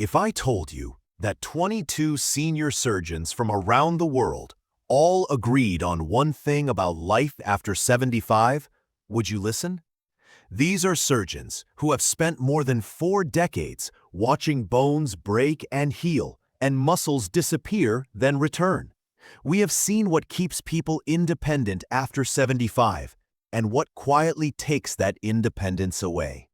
If I told you that 22 senior surgeons from around the world all agreed on one thing about life after 75, would you listen? These are surgeons who have spent more than 4 decades watching bones break and heal and muscles disappear then return. We have seen what keeps people independent after 75 and what quietly takes that independence away.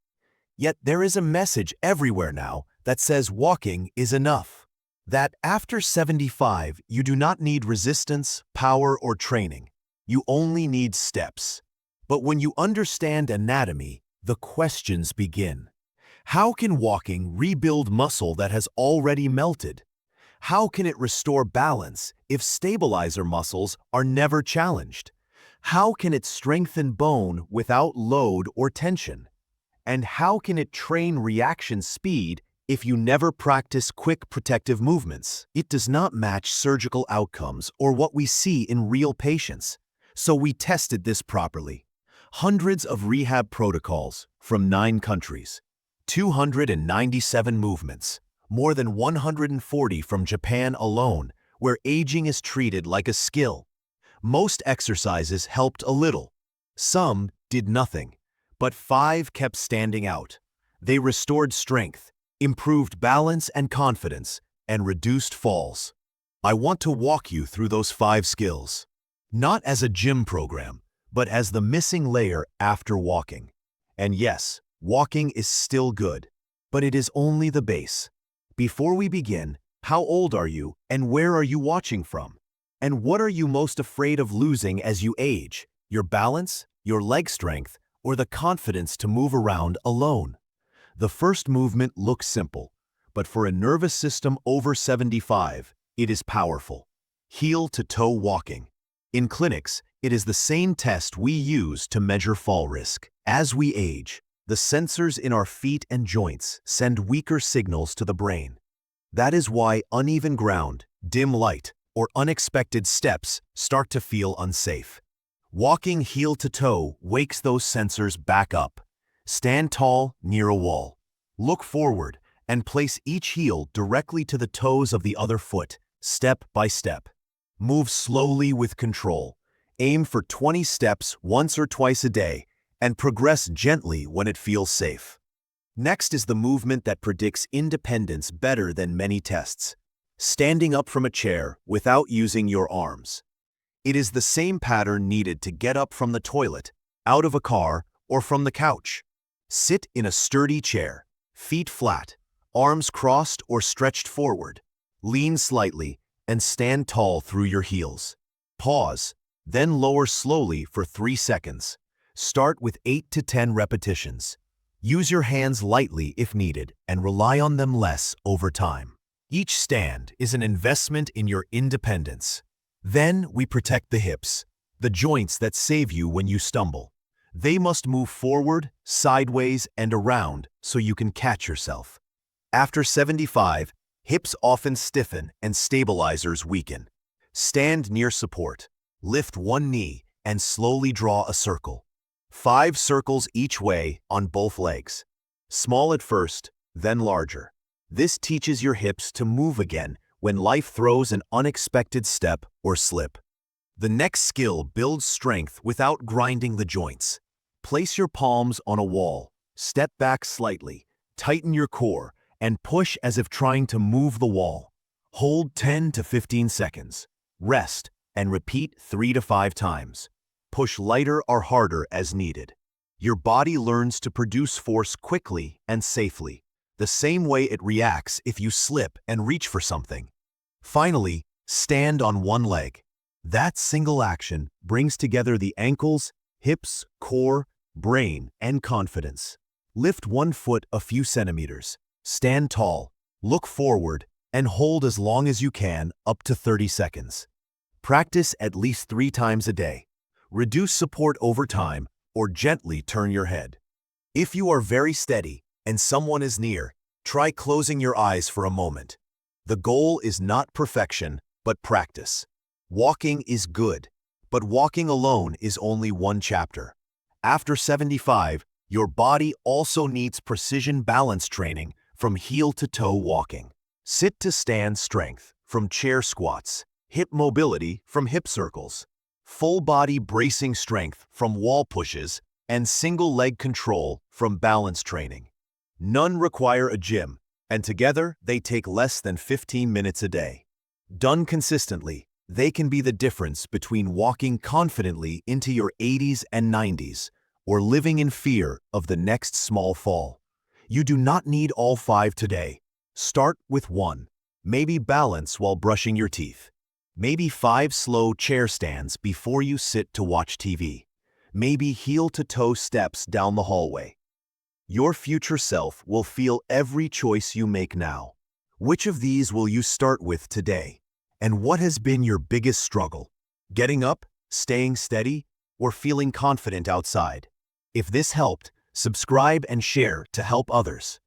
Yet there is a message everywhere now that says walking is enough. That after 75, you do not need resistance, power, or training. You only need steps. But when you understand anatomy, the questions begin. How can walking rebuild muscle that has already melted? How can it restore balance if stabilizer muscles are never challenged? How can it strengthen bone without load or tension? And how can it train reaction speed if you never practice quick protective movements? It does not match surgical outcomes or what we see in real patients. So we tested this properly. Hundreds of rehab protocols from 9 countries, 297 movements, more than 140 from Japan alone, where aging is treated like a skill. Most exercises helped a little. Some did nothing, but 5 kept standing out. They restored strength, improved balance and confidence, and reduced falls. I want to walk you through those 5 skills, not as a gym program, but as the missing layer after walking. And yes, walking is still good, but it is only the base. Before we begin, how old are you and where are you watching from? And what are you most afraid of losing as you age? Your balance, your leg strength, or the confidence to move around alone? The first movement looks simple, but for a nervous system over 75, it is powerful. Heel-to-toe walking. In clinics, it is the same test we use to measure fall risk. As we age, the sensors in our feet and joints send weaker signals to the brain. That is why uneven ground, dim light, or unexpected steps start to feel unsafe. Walking heel-to-toe wakes those sensors back up. Stand tall near a wall. Look forward and place each heel directly to the toes of the other foot, step by step. Move slowly with control. Aim for 20 steps once or twice a day and progress gently when it feels safe. Next is the movement that predicts independence better than many tests. Standing up from a chair without using your arms. It is the same pattern needed to get up from the toilet, out of a car, or from the couch. Sit in a sturdy chair, feet flat, arms crossed or stretched forward. Lean slightly and stand tall through your heels. Pause, then lower slowly for 3 seconds. Start with 8 to 10 repetitions. Use your hands lightly if needed and rely on them less over time. Each stand is an investment in your independence. Then we protect the hips, the joints that save you when you stumble. They must move forward, sideways, and around so you can catch yourself. After 75, hips often stiffen and stabilizers weaken. Stand near support. Lift one knee and slowly draw a circle. 5 circles each way on both legs. Small at first, then larger. This teaches your hips to move again when life throws an unexpected step or slip. The next skill builds strength without grinding the joints. Place your palms on a wall, step back slightly, tighten your core, and push as if trying to move the wall. Hold 10 to 15 seconds. Rest and repeat 3 to 5 times. Push lighter or harder as needed. Your body learns to produce force quickly and safely, the same way it reacts if you slip and reach for something. Finally, stand on one leg. That single action brings together the ankles, hips, core, brain, and confidence. Lift one foot a few centimeters. Stand tall, look forward, and hold as long as you can, up to 30 seconds. Practice at least 3 times a day. Reduce support over time or gently turn your head. If you are very steady and someone is near, try closing your eyes for a moment. The goal is not perfection, but practice. Walking is good, but walking alone is only one chapter. After 75, your body also needs precision balance training from heel-to-toe walking, sit-to-stand strength from chair squats, hip mobility from hip circles, full-body bracing strength from wall pushes, and single-leg control from balance training. None require a gym, and together they take less than 15 minutes a day. Done consistently, they can be the difference between walking confidently into your 80s and 90s or living in fear of the next small fall. You do not need all 5 today. Start with 1. Maybe balance while brushing your teeth. Maybe 5 slow chair stands before you sit to watch TV. Maybe heel-to-toe steps down the hallway. Your future self will feel every choice you make now. Which of these will you start with today? And what has been your biggest struggle? Getting up, staying steady, or feeling confident outside? If this helped, subscribe and share to help others.